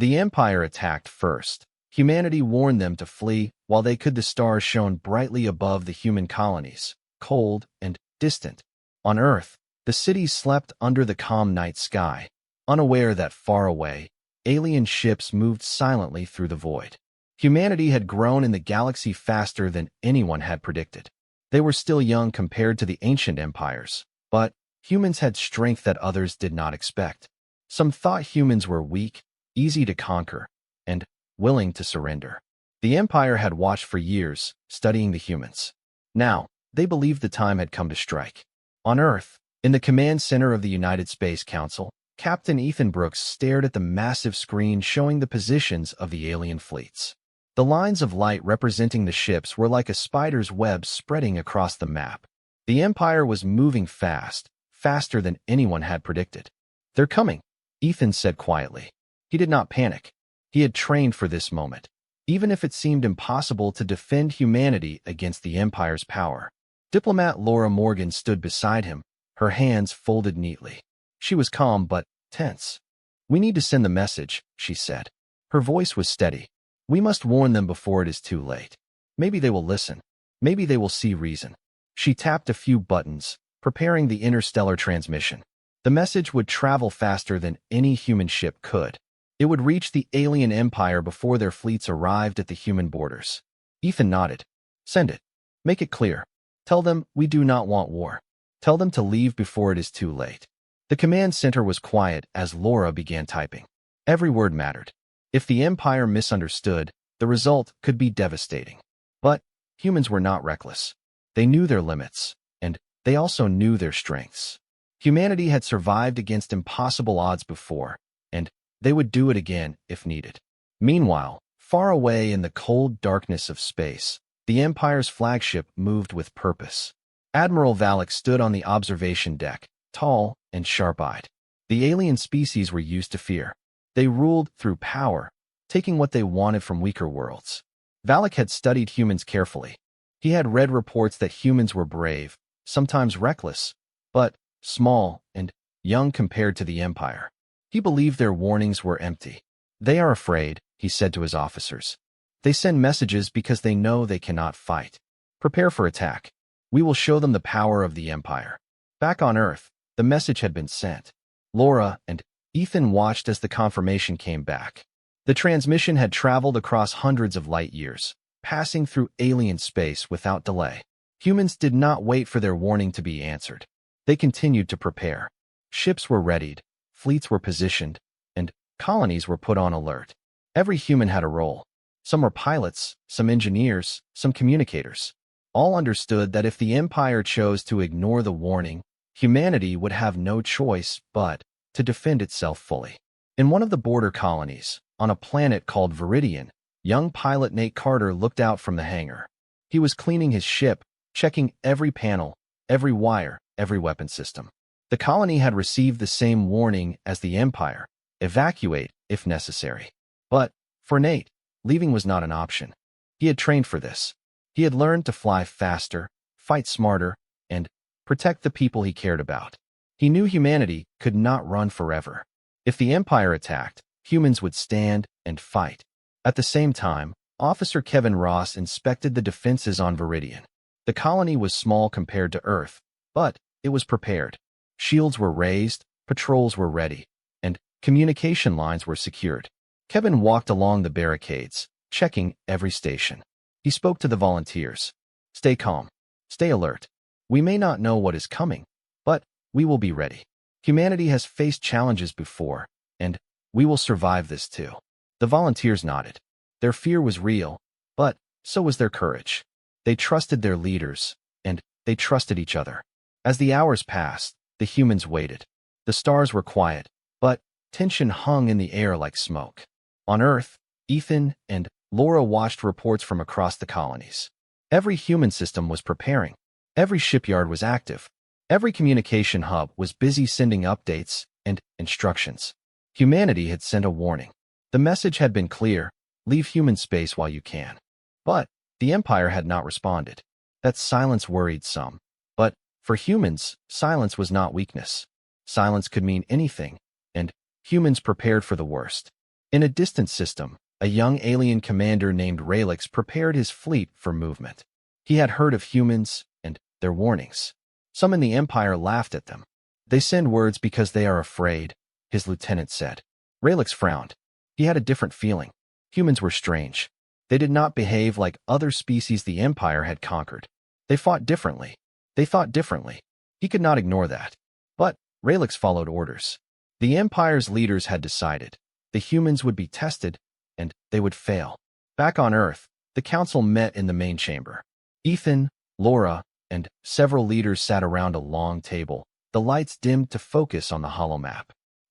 The Empire attacked first. Humanity warned them to flee, while they could. The stars shone brightly above the human colonies, cold and distant. On Earth, the cities slept under the calm night sky, unaware that far away, alien ships moved silently through the void. Humanity had grown in the galaxy faster than anyone had predicted. They were still young compared to the ancient empires, but humans had strength that others did not expect. Some thought humans were weak, easy to conquer, and willing to surrender. The Empire had watched for years, studying the humans. Now, they believed the time had come to strike. On Earth, in the command center of the United Space Council, Captain Ethan Brooks stared at the massive screen showing the positions of the alien fleets. The lines of light representing the ships were like a spider's web spreading across the map. The Empire was moving fast, faster than anyone had predicted. "They're coming," Ethan said quietly. He did not panic. He had trained for this moment, even if it seemed impossible to defend humanity against the Empire's power. Diplomat Laura Morgan stood beside him, her hands folded neatly. She was calm but tense. "We need to send the message," she said. Her voice was steady. "We must warn them before it is too late. Maybe they will listen. Maybe they will see reason." She tapped a few buttons, preparing the interstellar transmission. The message would travel faster than any human ship could. It would reach the alien empire before their fleets arrived at the human borders. Ethan nodded. "Send it. Make it clear. Tell them we do not want war. Tell them to leave before it is too late." The command center was quiet as Laura began typing. Every word mattered. If the Empire misunderstood, the result could be devastating. But humans were not reckless. They knew their limits, and they also knew their strengths. Humanity had survived against impossible odds before, and they would do it again if needed. Meanwhile, far away in the cold darkness of space, the Empire's flagship moved with purpose. Admiral Valak stood on the observation deck, tall and sharp-eyed. The alien species were used to fear. They ruled through power, taking what they wanted from weaker worlds. Valak had studied humans carefully. He had read reports that humans were brave, sometimes reckless, but small and young compared to the Empire. He believed their warnings were empty. "They are afraid," he said to his officers. "They send messages because they know they cannot fight. Prepare for attack. We will show them the power of the Empire." Back on Earth, the message had been sent. Laura and Ethan watched as the confirmation came back. The transmission had traveled across hundreds of light years, passing through alien space without delay. Humans did not wait for their warning to be answered. They continued to prepare. Ships were readied, fleets were positioned, and colonies were put on alert. Every human had a role. Some were pilots, some engineers, some communicators. All understood that if the Empire chose to ignore the warning, humanity would have no choice but to defend itself fully. In one of the border colonies, on a planet called Viridian, young pilot Nate Carter looked out from the hangar. He was cleaning his ship, checking every panel, every wire, every weapon system. The colony had received the same warning as the Empire: evacuate if necessary. But for Nate, leaving was not an option. He had trained for this. He had learned to fly faster, fight smarter, and protect the people he cared about. He knew humanity could not run forever. If the Empire attacked, humans would stand and fight. At the same time, Officer Kevin Ross inspected the defenses on Viridian. The colony was small compared to Earth, but it was prepared. Shields were raised, patrols were ready, and communication lines were secured. Kevin walked along the barricades, checking every station. He spoke to the volunteers. "Stay calm. Stay alert. We may not know what is coming, but we will be ready. Humanity has faced challenges before, and we will survive this too." The volunteers nodded. Their fear was real, but so was their courage. They trusted their leaders, and they trusted each other. As the hours passed, the humans waited. The stars were quiet, but tension hung in the air like smoke. On Earth, Ethan and Laura watched reports from across the colonies. Every human system was preparing. Every shipyard was active. Every communication hub was busy sending updates and instructions. Humanity had sent a warning. The message had been clear: leave human space while you can. But the Empire had not responded. That silence worried some. But for humans, silence was not weakness. Silence could mean anything, and humans prepared for the worst. In a distant system, a young alien commander named Raylex prepared his fleet for movement. He had heard of humans and their warnings. Some in the Empire laughed at them. They send words because they are afraid, his lieutenant said. Raylex frowned. He had a different feeling. Humans were strange. They did not behave like other species the Empire had conquered. They fought differently. They thought differently. He could not ignore that. But Raylex followed orders. The Empire's leaders had decided. The humans would be tested, and they would fail. Back on Earth, the council met in the main chamber. Ethan, Laura, and several leaders sat around a long table, the lights dimmed to focus on the holomap.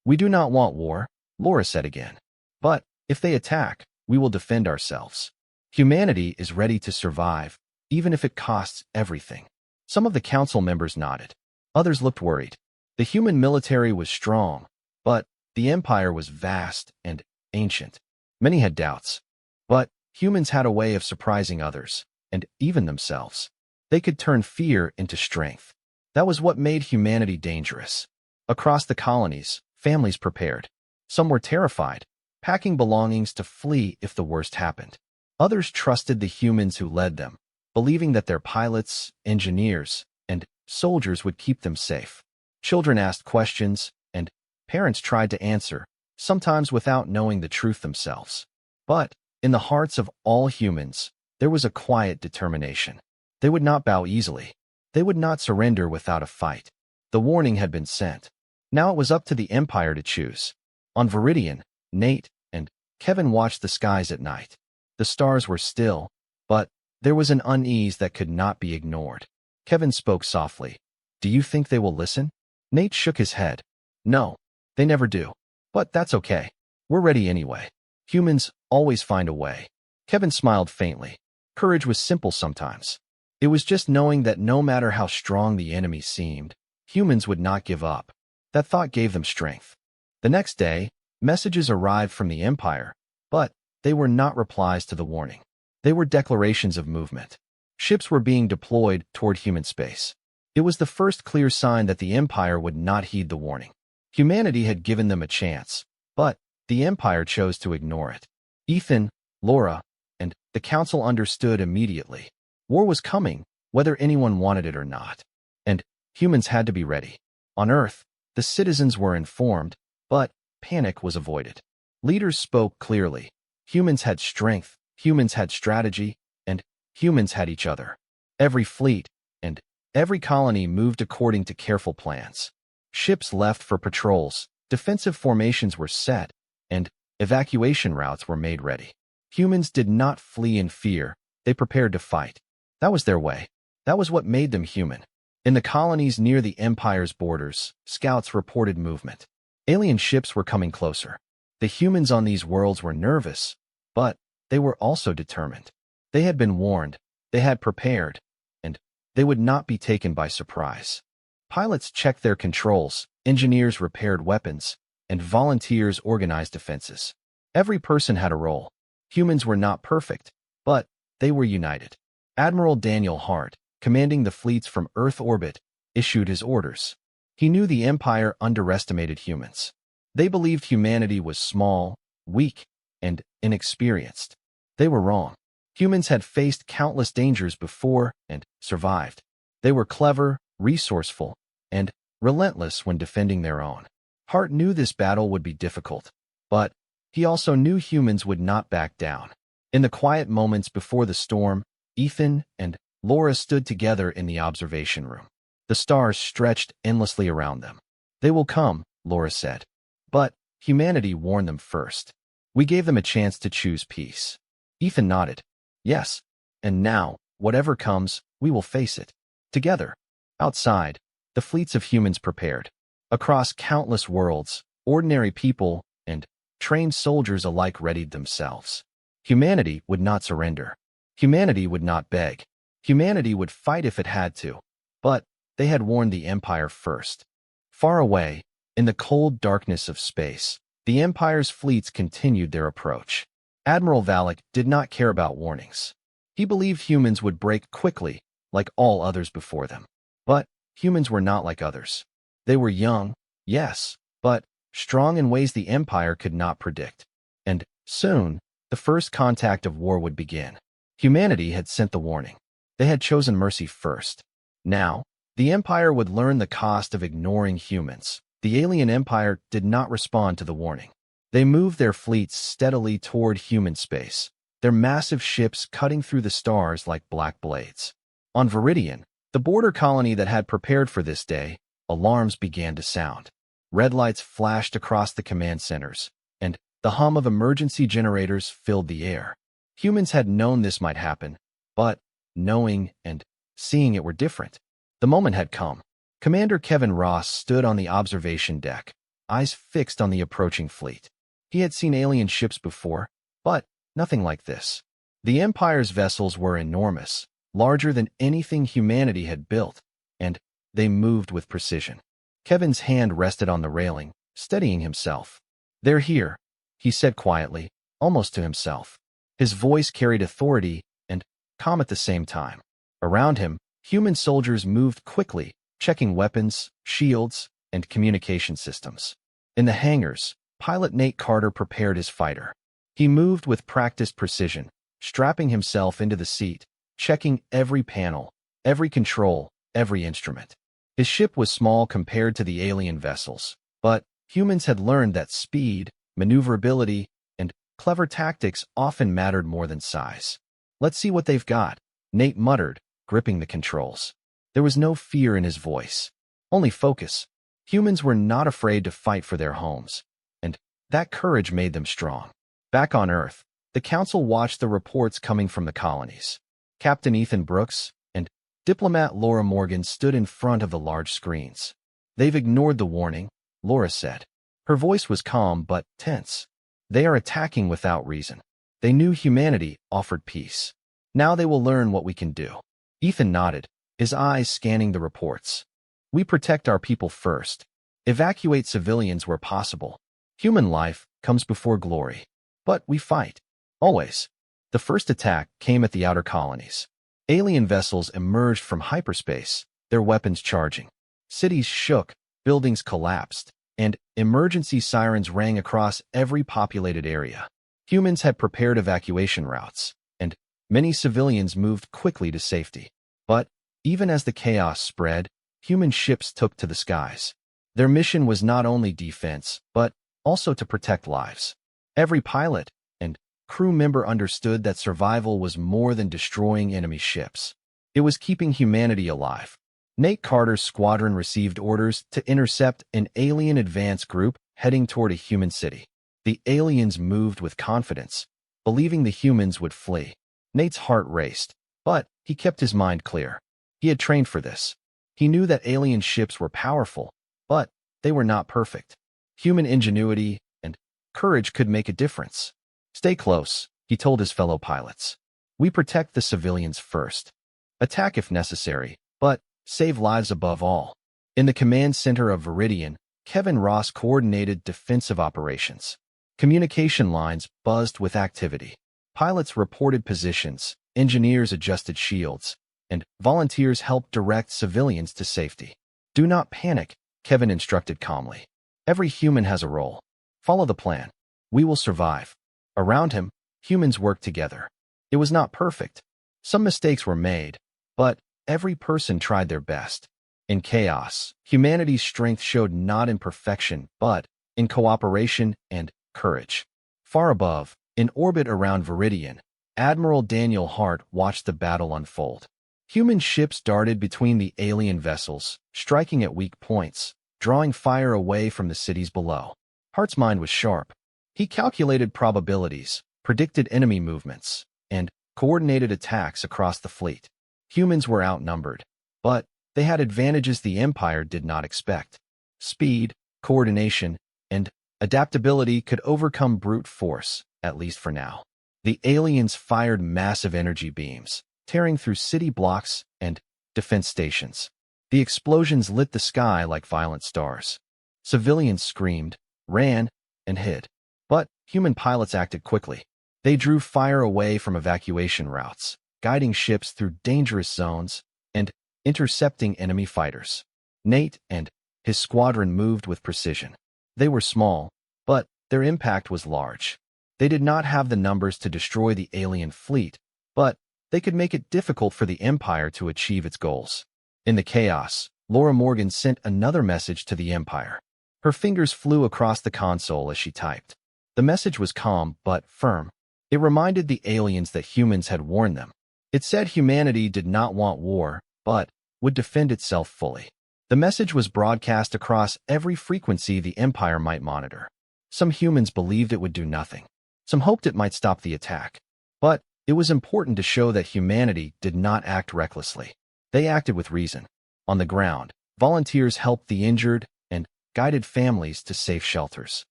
We do not want war, Laura said again. But if they attack, we will defend ourselves. Humanity is ready to survive, even if it costs everything. Some of the council members nodded. Others looked worried. The human military was strong, but the Empire was vast and ancient. Many had doubts. But humans had a way of surprising others, and even themselves. They could turn fear into strength. That was what made humanity dangerous. Across the colonies, families prepared. Some were terrified, packing belongings to flee if the worst happened. Others trusted the humans who led them, believing that their pilots, engineers, and soldiers would keep them safe. Children asked questions, and parents tried to answer, sometimes without knowing the truth themselves. But in the hearts of all humans, there was a quiet determination. They would not bow easily. They would not surrender without a fight. The warning had been sent. Now it was up to the Empire to choose. On Viridian, Nate and Kevin watched the skies at night. The stars were still, but there was an unease that could not be ignored. Kevin spoke softly. Do you think they will listen? Nate shook his head. No, they never do. But that's okay. We're ready anyway. Humans always find a way. Kevin smiled faintly. Courage was simple sometimes. It was just knowing that no matter how strong the enemy seemed, humans would not give up. That thought gave them strength. The next day, messages arrived from the Empire, but they were not replies to the warning. They were declarations of movement. Ships were being deployed toward human space. It was the first clear sign that the Empire would not heed the warning. Humanity had given them a chance, but the Empire chose to ignore it. Ethan, Laura, and the Council understood immediately. War was coming, whether anyone wanted it or not. And humans had to be ready. On Earth, the citizens were informed, but panic was avoided. Leaders spoke clearly. Humans had strength, humans had strategy, and humans had each other. Every fleet and every colony moved according to careful plans. Ships left for patrols, defensive formations were set, and evacuation routes were made ready. Humans did not flee in fear, they prepared to fight. That was their way. That was what made them human. In the colonies near the Empire's borders, scouts reported movement. Alien ships were coming closer. The humans on these worlds were nervous, but they were also determined. They had been warned, they had prepared, and they would not be taken by surprise. Pilots checked their controls, engineers repaired weapons, and volunteers organized defenses. Every person had a role. Humans were not perfect, but they were united. Admiral Daniel Hart, commanding the fleets from Earth orbit, issued his orders. He knew the Empire underestimated humans. They believed humanity was small, weak, and inexperienced. They were wrong. Humans had faced countless dangers before and survived. They were clever, resourceful, and relentless when defending their own. Hart knew this battle would be difficult, but he also knew humans would not back down. In the quiet moments before the storm, Ethan and Laura stood together in the observation room. The stars stretched endlessly around them. They will come, Laura said. But humanity warned them first. We gave them a chance to choose peace. Ethan nodded. Yes, and now, whatever comes, we will face it. Together. Outside, the fleets of humans prepared. Across countless worlds, ordinary people and trained soldiers alike readied themselves. Humanity would not surrender. Humanity would not beg. Humanity would fight if it had to. But they had warned the Empire first. Far away, in the cold darkness of space, the Empire's fleets continued their approach. Admiral Valak did not care about warnings. He believed humans would break quickly, like all others before them. But humans were not like others. They were young, yes, but strong in ways the Empire could not predict. and soon, the first contact of war would begin. Humanity had sent the warning. They had chosen mercy first. Now, the Empire would learn the cost of ignoring humans. The alien Empire did not respond to the warning. They moved their fleets steadily toward human space, their massive ships cutting through the stars like black blades. On Viridian, the border colony that had prepared for this day, alarms began to sound. Red lights flashed across the command centers, and the hum of emergency generators filled the air. Humans had known this might happen, but knowing and seeing it were different. The moment had come. Commander Kevin Ross stood on the observation deck, eyes fixed on the approaching fleet. He had seen alien ships before, but nothing like this. The Empire's vessels were enormous, larger than anything humanity had built, and they moved with precision. Kevin's hand rested on the railing, steadying himself. "They're here," he said quietly, almost to himself. His voice carried authority and calm at the same time. Around him, human soldiers moved quickly, checking weapons, shields, and communication systems. In the hangars, pilot Nate Carter prepared his fighter. He moved with practiced precision, strapping himself into the seat, checking every panel, every control, every instrument. His ship was small compared to the alien vessels, but humans had learned that speed, maneuverability, and clever tactics often mattered more than size. "Let's see what they've got," Nate muttered, gripping the controls. There was no fear in his voice, only focus. Humans were not afraid to fight for their homes, and that courage made them strong. Back on Earth, the Council watched the reports coming from the colonies. Captain Ethan Brooks and diplomat Laura Morgan stood in front of the large screens. "They've ignored the warning," Laura said. Her voice was calm but tense. "They are attacking without reason. They knew humanity offered peace. Now they will learn what we can do." Ethan nodded, his eyes scanning the reports. "We protect our people first. Evacuate civilians where possible. Human life comes before glory. But we fight. Always." The first attack came at the outer colonies. Alien vessels emerged from hyperspace, their weapons charging. Cities shook, buildings collapsed, and emergency sirens rang across every populated area. Humans had prepared evacuation routes, and many civilians moved quickly to safety. But even as the chaos spread, human ships took to the skies. Their mission was not only defense, but also to protect lives. Every pilot and crew member understood that survival was more than destroying enemy ships. It was keeping humanity alive. Nate Carter's squadron received orders to intercept an alien advance group heading toward a human city. The aliens moved with confidence, believing the humans would flee. Nate's heart raced, but he kept his mind clear. He had trained for this. He knew that alien ships were powerful, but they were not perfect. Human ingenuity and courage could make a difference. "Stay close," he told his fellow pilots. "We protect the civilians first. Attack if necessary, but save lives above all." In the command center of Viridian, Kevin Ross coordinated defensive operations. Communication lines buzzed with activity. Pilots reported positions, engineers adjusted shields, and volunteers helped direct civilians to safety. "Do not panic," Kevin instructed calmly. "Every human has a role. Follow the plan. We will survive." Around him, humans worked together. It was not perfect. Some mistakes were made, but every person tried their best. In chaos, humanity's strength showed not in perfection, but in cooperation and courage. Far above, in orbit around Viridian, Admiral Daniel Hart watched the battle unfold. Human ships darted between the alien vessels, striking at weak points, drawing fire away from the cities below. Hart's mind was sharp. He calculated probabilities, predicted enemy movements, and coordinated attacks across the fleet. Humans were outnumbered, but they had advantages the Empire did not expect. Speed, coordination, and adaptability could overcome brute force, at least for now. The aliens fired massive energy beams, tearing through city blocks and defense stations. The explosions lit the sky like violent stars. Civilians screamed, ran, and hid. But human pilots acted quickly. They drew fire away from evacuation routes, guiding ships through dangerous zones and intercepting enemy fighters. Nate and his squadron moved with precision. They were small, but their impact was large. They did not have the numbers to destroy the alien fleet, but they could make it difficult for the Empire to achieve its goals. In the chaos, Laura Morgan sent another message to the Empire. Her fingers flew across the console as she typed. The message was calm but firm. It reminded the aliens that humans had warned them. It said humanity did not want war, but would defend itself fully. The message was broadcast across every frequency the Empire might monitor. Some humans believed it would do nothing. Some hoped it might stop the attack. But it was important to show that humanity did not act recklessly. They acted with reason. On the ground, volunteers helped the injured and guided families to safe shelters.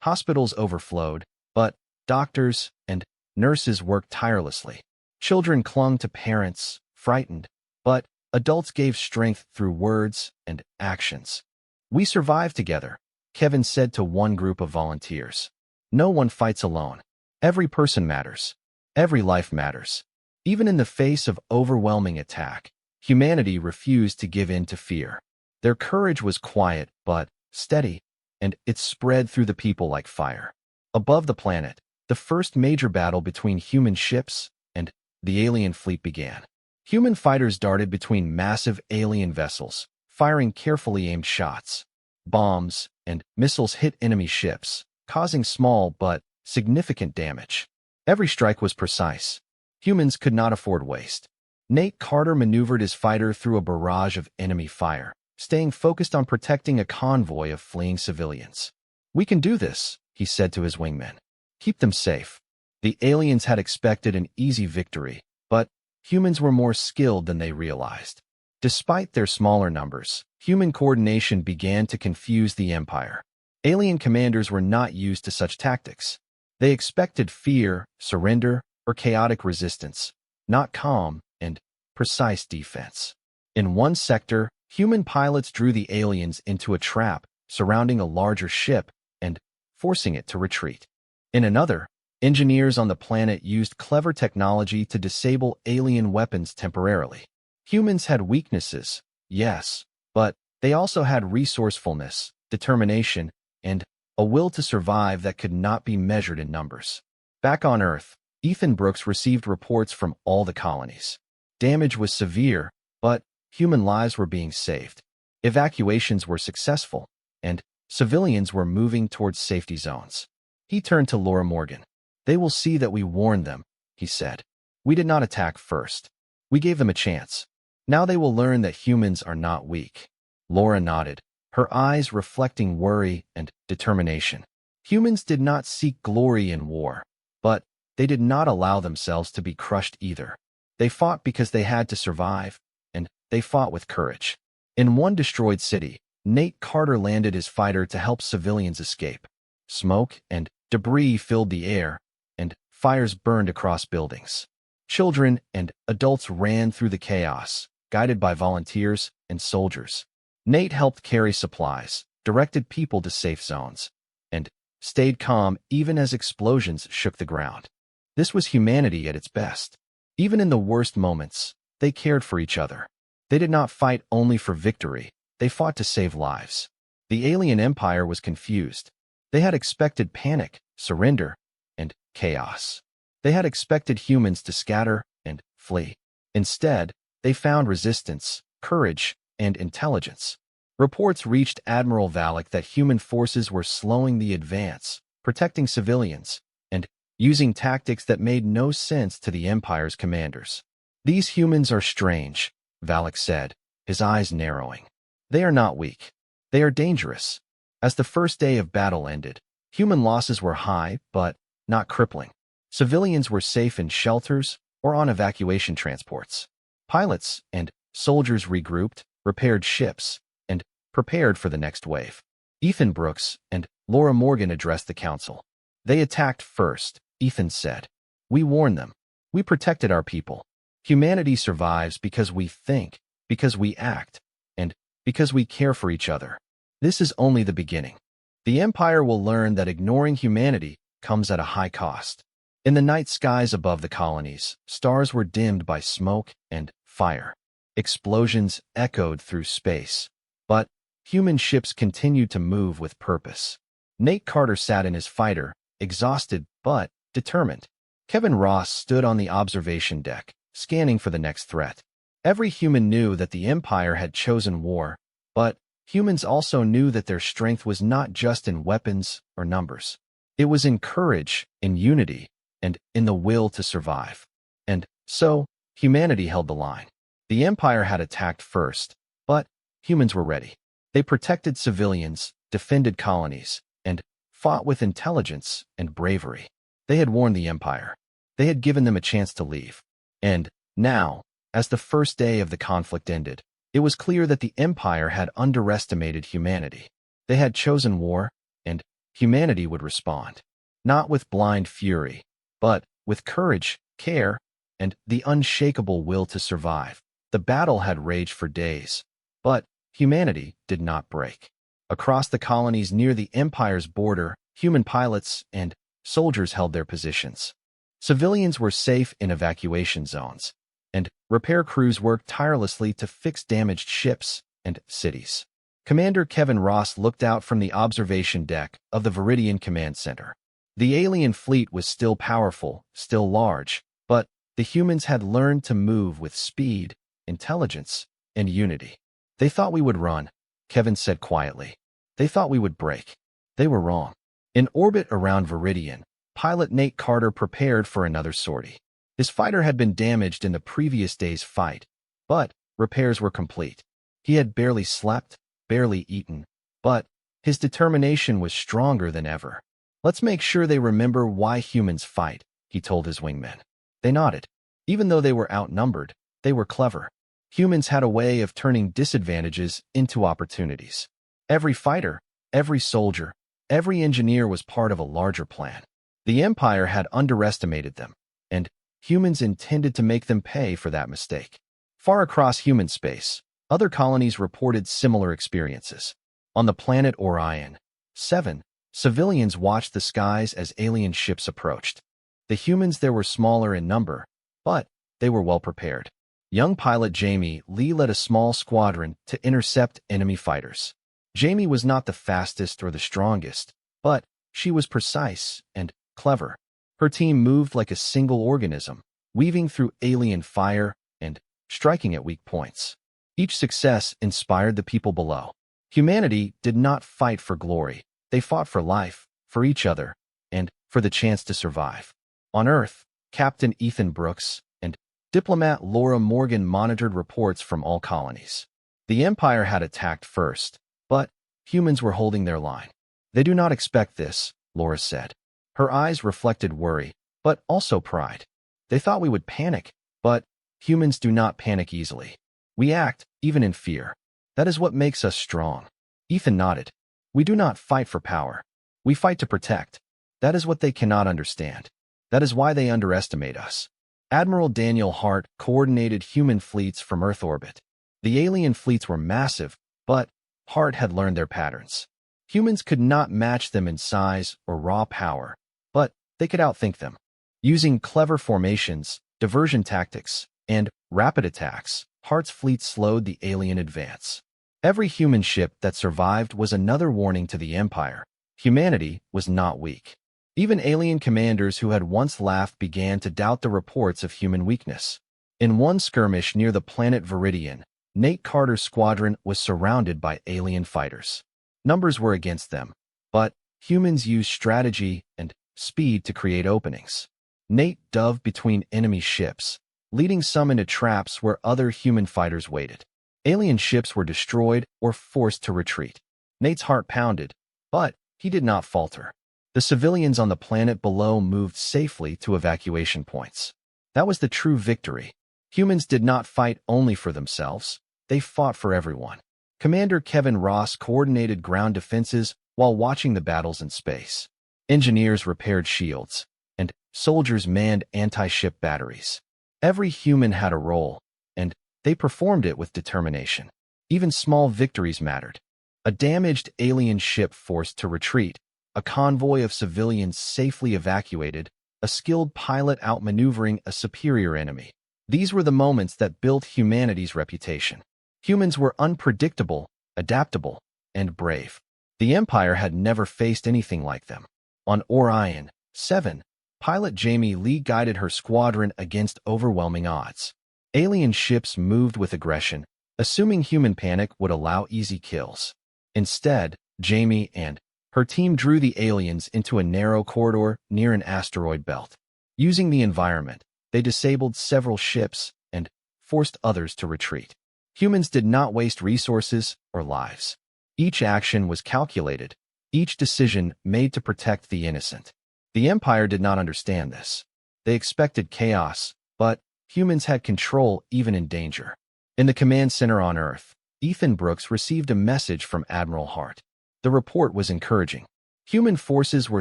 Hospitals overflowed, but doctors and nurses worked tirelessly. Children clung to parents, frightened, but adults gave strength through words and actions. "We survived together," Kevin said to one group of volunteers. "No one fights alone. Every person matters. Every life matters." Even in the face of overwhelming attack, humanity refused to give in to fear. Their courage was quiet but steady, and it spread through the people like fire. Above the planet, the first major battle between human ships and the alien fleet began. Human fighters darted between massive alien vessels, firing carefully aimed shots. Bombs and missiles hit enemy ships, causing small but significant damage. Every strike was precise. Humans could not afford waste. Nate Carter maneuvered his fighter through a barrage of enemy fire, staying focused on protecting a convoy of fleeing civilians. "We can do this," he said to his wingmen. "Keep them safe." The aliens had expected an easy victory, but humans were more skilled than they realized. Despite their smaller numbers, human coordination began to confuse the Empire. Alien commanders were not used to such tactics. They expected fear, surrender, or chaotic resistance, not calm and precise defense. In one sector, human pilots drew the aliens into a trap surrounding a larger ship and forcing it to retreat. In another, engineers on the planet used clever technology to disable alien weapons temporarily. Humans had weaknesses, yes, but they also had resourcefulness, determination, and a will to survive that could not be measured in numbers. Back on Earth, Ethan Brooks received reports from all the colonies. Damage was severe, but human lives were being saved. Evacuations were successful, and civilians were moving towards safety zones. He turned to Laura Morgan. "They will see that we warned them," he said. "We did not attack first. We gave them a chance. Now they will learn that humans are not weak." Laura nodded, her eyes reflecting worry and determination. Humans did not seek glory in war, but they did not allow themselves to be crushed either. They fought because they had to survive, and they fought with courage. In one destroyed city, Nate Carter landed his fighter to help civilians escape. Smoke and debris filled the air, and fires burned across buildings. Children and adults ran through the chaos, guided by volunteers and soldiers. Nate helped carry supplies, directed people to safe zones, and stayed calm even as explosions shook the ground. This was humanity at its best. Even in the worst moments, they cared for each other. They did not fight only for victory, they fought to save lives. The alien empire was confused. They had expected panic, surrender, and chaos. They had expected humans to scatter and flee. Instead, they found resistance, courage, and intelligence. Reports reached Admiral Valak that human forces were slowing the advance, protecting civilians, and using tactics that made no sense to the Empire's commanders. "These humans are strange," Valak said, his eyes narrowing. "They are not weak. They are dangerous." As the first day of battle ended, human losses were high, but not crippling. Civilians were safe in shelters or on evacuation transports. Pilots and soldiers regrouped, repaired ships, and prepared for the next wave. Ethan Brooks and Laura Morgan addressed the council. "They attacked first," Ethan said. "We warned them. We protected our people. Humanity survives because we think, because we act, and because we care for each other. This is only the beginning. The Empire will learn that ignoring humanity comes at a high cost." In the night skies above the colonies, stars were dimmed by smoke and fire. Explosions echoed through space, but human ships continued to move with purpose. Nate Carter sat in his fighter, exhausted but determined. Kevin Ross stood on the observation deck, scanning for the next threat. Every human knew that the Empire had chosen war, but humans also knew that their strength was not just in weapons or numbers. It was in courage, in unity, and in the will to survive. And so, humanity held the line. The Empire had attacked first, but humans were ready. They protected civilians, defended colonies, and fought with intelligence and bravery. They had warned the Empire. They had given them a chance to leave. And now, as the first day of the conflict ended, it was clear that the Empire had underestimated humanity. They had chosen war, and humanity would respond. Not with blind fury, but with courage, care, and the unshakable will to survive. The battle had raged for days, but humanity did not break. Across the colonies near the Empire's border, human pilots and soldiers held their positions. Civilians were safe in evacuation zones, and repair crews worked tirelessly to fix damaged ships and cities. Commander Kevin Ross looked out from the observation deck of the Viridian Command Center. The alien fleet was still powerful, still large, but the humans had learned to move with speed, intelligence, and unity. They thought we would run, Kevin said quietly. They thought we would break. They were wrong. In orbit around Viridian, pilot Nate Carter prepared for another sortie. His fighter had been damaged in the previous day's fight, but repairs were complete. He had barely slept, barely eaten, but his determination was stronger than ever. Let's make sure they remember why humans fight, he told his wingmen. They nodded. Even though they were outnumbered, they were clever. Humans had a way of turning disadvantages into opportunities. Every fighter, every soldier, every engineer was part of a larger plan. The Empire had underestimated them, and humans intended to make them pay for that mistake. Far across human space, other colonies reported similar experiences. On the planet Orion 7, civilians watched the skies as alien ships approached. The humans there were smaller in number, but they were well prepared. Young pilot Jamie Lee led a small squadron to intercept enemy fighters. Jamie was not the fastest or the strongest, but she was precise and clever. Her team moved like a single organism, weaving through alien fire and striking at weak points. Each success inspired the people below. Humanity did not fight for glory. They fought for life, for each other, and for the chance to survive. On Earth, Captain Ethan Brooks and diplomat Laura Morgan monitored reports from all colonies. The Empire had attacked first, but humans were holding their line. They do not expect this, Laura said. Her eyes reflected worry, but also pride. They thought we would panic, but humans do not panic easily. We act, even in fear. That is what makes us strong. Ethan nodded. We do not fight for power. We fight to protect. That is what they cannot understand. That is why they underestimate us. Admiral Daniel Hart coordinated human fleets from Earth orbit. The alien fleets were massive, but Hart had learned their patterns. Humans could not match them in size or raw power, but they could outthink them. Using clever formations, diversion tactics, and rapid attacks, Hart's fleet slowed the alien advance. Every human ship that survived was another warning to the Empire. Humanity was not weak. Even alien commanders who had once laughed began to doubt the reports of human weakness. In one skirmish near the planet Viridian, Nate Carter's squadron was surrounded by alien fighters. Numbers were against them, but humans used strategy and speed to create openings. Nate dove between enemy ships, leading some into traps where other human fighters waited. Alien ships were destroyed or forced to retreat. Nate's heart pounded, but he did not falter. The civilians on the planet below moved safely to evacuation points. That was the true victory. Humans did not fight only for themselves. They fought for everyone. Commander Kevin Ross coordinated ground defenses while watching the battles in space. Engineers repaired shields, and soldiers manned anti-ship batteries. Every human had a role, and they performed it with determination. Even small victories mattered. A damaged alien ship forced to retreat, a convoy of civilians safely evacuated, a skilled pilot outmaneuvering a superior enemy. These were the moments that built humanity's reputation. Humans were unpredictable, adaptable, and brave. The Empire had never faced anything like them. On Orion 7, Pilot Jamie Lee guided her squadron against overwhelming odds. Alien ships moved with aggression, assuming human panic would allow easy kills. Instead, Jamie and her team drew the aliens into a narrow corridor near an asteroid belt. Using the environment, they disabled several ships and forced others to retreat. Humans did not waste resources or lives. Each action was calculated, each decision made to protect the innocent. The Empire did not understand this. They expected chaos, but humans had control even in danger. In the command center on Earth, Ethan Brooks received a message from Admiral Hart. The report was encouraging. Human forces were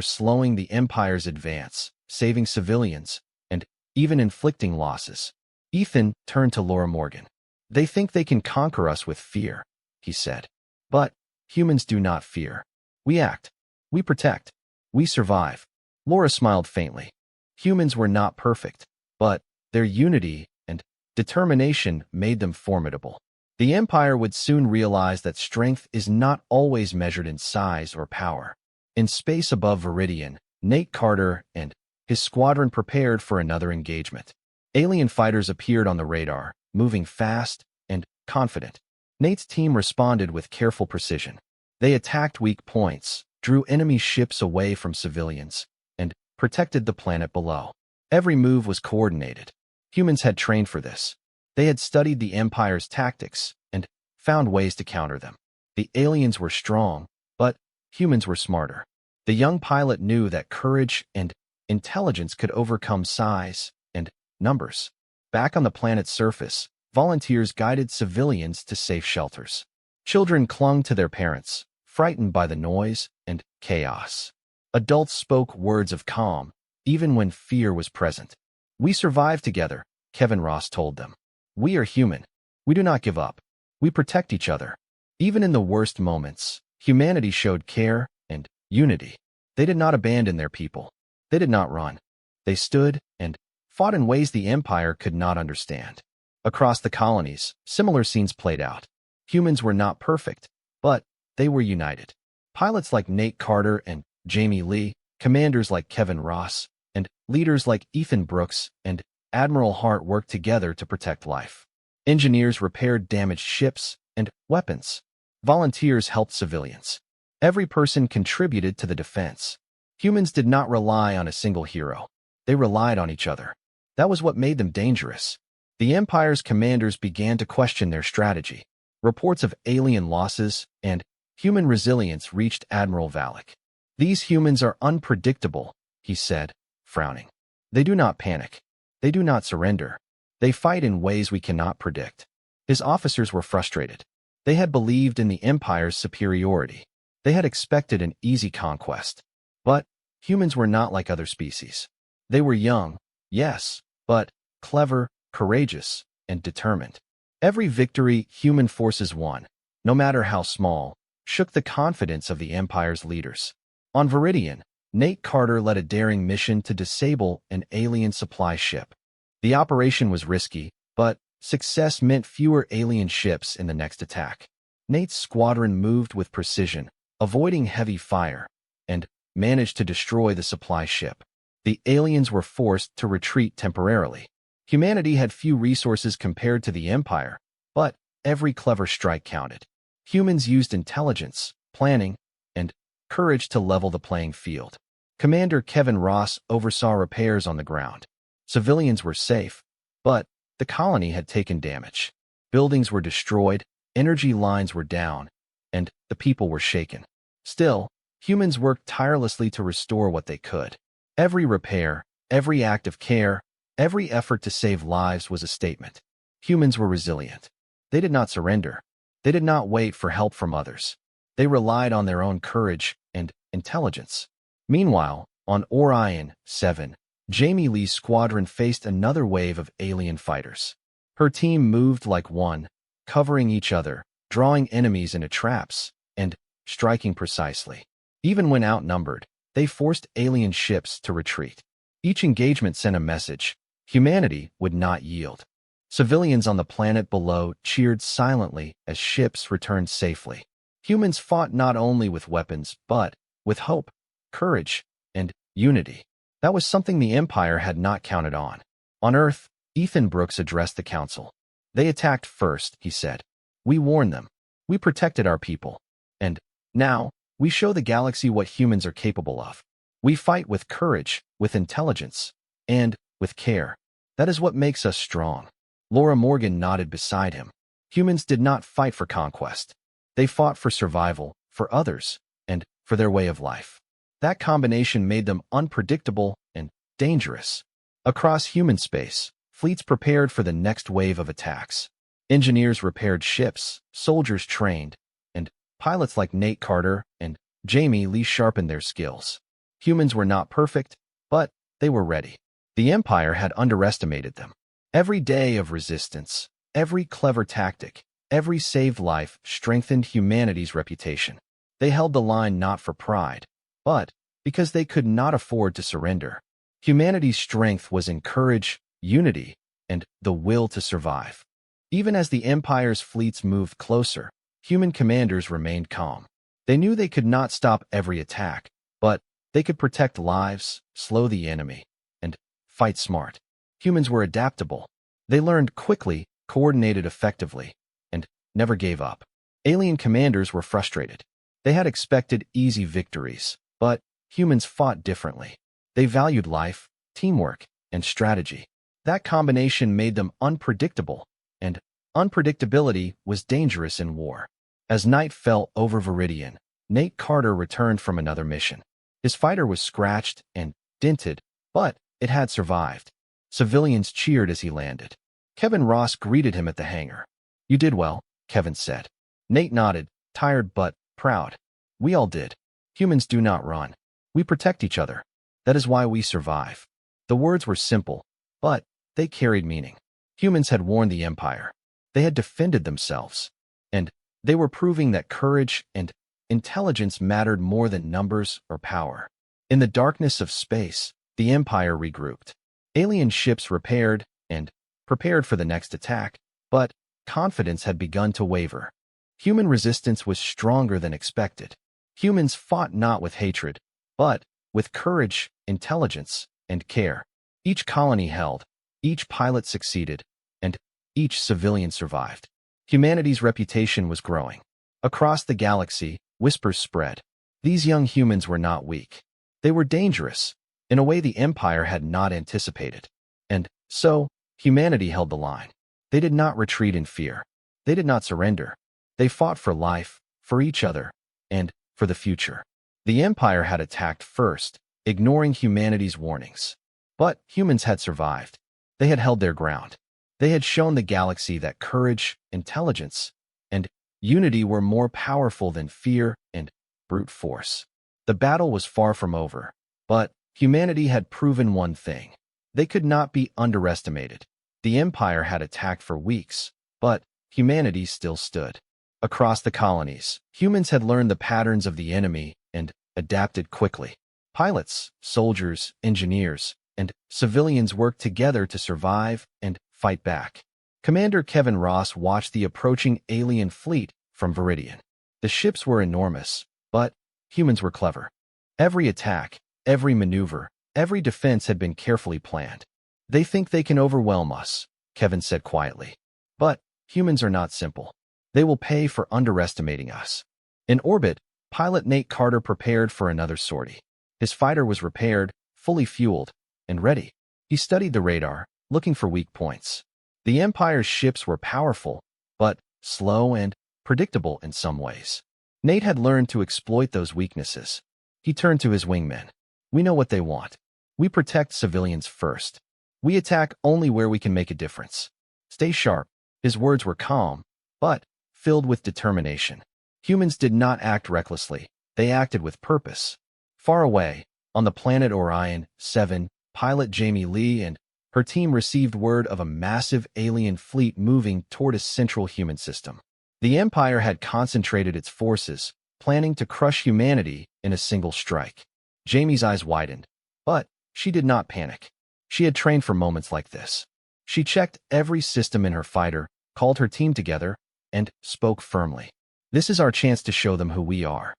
slowing the Empire's advance, saving civilians, and even inflicting losses. Ethan turned to Laura Morgan. "They think they can conquer us with fear," he said. "But humans do not fear. We act. We protect. We survive." Laura smiled faintly. Humans were not perfect, but their unity and determination made them formidable. The Empire would soon realize that strength is not always measured in size or power. In space above Viridian, Nate Carter and his squadron prepared for another engagement. Alien fighters appeared on the radar, moving fast and confident. Nate's team responded with careful precision. They attacked weak points, drew enemy ships away from civilians, and protected the planet below. Every move was coordinated. Humans had trained for this. They had studied the Empire's tactics and found ways to counter them. The aliens were strong, but humans were smarter. The young pilot knew that courage and intelligence could overcome size and numbers. Back on the planet's surface, volunteers guided civilians to safe shelters. Children clung to their parents, frightened by the noise and chaos. Adults spoke words of calm, even when fear was present. "We survive together," Kevin Ross told them. "We are human. We do not give up. We protect each other." Even in the worst moments, humanity showed care and unity. They did not abandon their people. They did not run. They stood and fought in ways the Empire could not understand. Across the colonies, similar scenes played out. Humans were not perfect, but they were united. Pilots like Nate Carter and Jamie Lee, commanders like Kevin Ross, and leaders like Ethan Brooks and Admiral Hart worked together to protect life. Engineers repaired damaged ships and weapons. Volunteers helped civilians. Every person contributed to the defense. Humans did not rely on a single hero. They relied on each other. That was what made them dangerous. The Empire's commanders began to question their strategy. Reports of alien losses and human resilience reached Admiral Valak. "These humans are unpredictable," he said, frowning. "They do not panic. They do not surrender. They fight in ways we cannot predict." His officers were frustrated. They had believed in the Empire's superiority. They had expected an easy conquest. But humans were not like other species. They were young, yes, but clever, courageous, and determined. Every victory human forces won, no matter how small, shook the confidence of the Empire's leaders. On Viridian, Nate Carter led a daring mission to disable an alien supply ship. The operation was risky, but success meant fewer alien ships in the next attack. Nate's squadron moved with precision, avoiding heavy fire, and managed to destroy the supply ship. The aliens were forced to retreat temporarily. Humanity had few resources compared to the Empire, but every clever strike counted. Humans used intelligence, planning, and courage to level the playing field. Commander Kevin Ross oversaw repairs on the ground. Civilians were safe, but the colony had taken damage. Buildings were destroyed, energy lines were down, and the people were shaken. Still, humans worked tirelessly to restore what they could. Every repair, every act of care, every effort to save lives was a statement. Humans were resilient. They did not surrender. They did not wait for help from others. They relied on their own courage and intelligence. Meanwhile, on Orion 7, Jamie Lee's squadron faced another wave of alien fighters. Her team moved like one, covering each other, drawing enemies into traps, and striking precisely. Even when outnumbered, they forced alien ships to retreat. Each engagement sent a message: humanity would not yield. Civilians on the planet below cheered silently as ships returned safely. Humans fought not only with weapons, but with hope, courage, and unity. That was something the Empire had not counted on. On Earth, Ethan Brooks addressed the council. They attacked first, he said. We warned them. We protected our people. And now, we show the galaxy what humans are capable of. We fight with courage, with intelligence, and with care. That is what makes us strong. Laura Morgan nodded beside him. Humans did not fight for conquest. They fought for survival, for others, and for their way of life. That combination made them unpredictable and dangerous. Across human space, fleets prepared for the next wave of attacks. Engineers repaired ships, soldiers trained, and pilots like Nate Carter and Jamie Lee sharpened their skills. Humans were not perfect, but they were ready. The Empire had underestimated them. Every day of resistance, every clever tactic, every saved life strengthened humanity's reputation. They held the line not for pride, but because they could not afford to surrender. Humanity's strength was in courage, unity, and the will to survive. Even as the Empire's fleets moved closer, human commanders remained calm. They knew they could not stop every attack, but they could protect lives, slow the enemy, and fight smart. Humans were adaptable. They learned quickly, coordinated effectively, and never gave up. Alien commanders were frustrated. They had expected easy victories, but humans fought differently. They valued life, teamwork, and strategy. That combination made them unpredictable, and unpredictability was dangerous in war. As night fell over Viridian, Nate Carter returned from another mission. His fighter was scratched and dented, but it had survived. Civilians cheered as he landed. Kevin Ross greeted him at the hangar. You did well, Kevin said. Nate nodded, tired but proud. We all did. Humans do not run. We protect each other. That is why we survive. The words were simple, but they carried meaning. Humans had warned the Empire. They had defended themselves. And they were proving that courage and intelligence mattered more than numbers or power. In the darkness of space, the Empire regrouped. Alien ships repaired and prepared for the next attack, but confidence had begun to waver. Human resistance was stronger than expected. Humans fought not with hatred, but with courage, intelligence, and care. Each colony held, each pilot succeeded, and each civilian survived. Humanity's reputation was growing. Across the galaxy, whispers spread. These young humans were not weak. They were dangerous, in a way the Empire had not anticipated. And so, humanity held the line. They did not retreat in fear. They did not surrender. They fought for life, for each other, and for the future. The Empire had attacked first, ignoring humanity's warnings. But humans had survived. They had held their ground. They had shown the galaxy that courage, intelligence, and unity were more powerful than fear and brute force. The battle was far from over, but humanity had proven one thing. They could not be underestimated. The Empire had attacked for weeks, but humanity still stood. Across the colonies, humans had learned the patterns of the enemy and adapted quickly. Pilots, soldiers, engineers, and civilians worked together to survive and fight back. Commander Kevin Ross watched the approaching alien fleet from Viridian. The ships were enormous, but humans were clever. Every attack, every maneuver, every defense had been carefully planned. They think they can overwhelm us, Kevin said quietly. But humans are not simple. They will pay for underestimating us. In orbit, pilot Nate Carter prepared for another sortie. His fighter was repaired, fully fueled, and ready. He studied the radar, looking for weak points. The Empire's ships were powerful, but slow and predictable in some ways. Nate had learned to exploit those weaknesses. He turned to his wingmen. We know what they want. We protect civilians first. We attack only where we can make a difference. Stay sharp. His words were calm, but filled with determination. Humans did not act recklessly. They acted with purpose. Far away, on the planet Orion 7, pilot Jamie Lee and her team received word of a massive alien fleet moving toward a central human system. The Empire had concentrated its forces, planning to crush humanity in a single strike. Jamie's eyes widened, but she did not panic. She had trained for moments like this. She checked every system in her fighter, called her team together, and spoke firmly. This is our chance to show them who we are.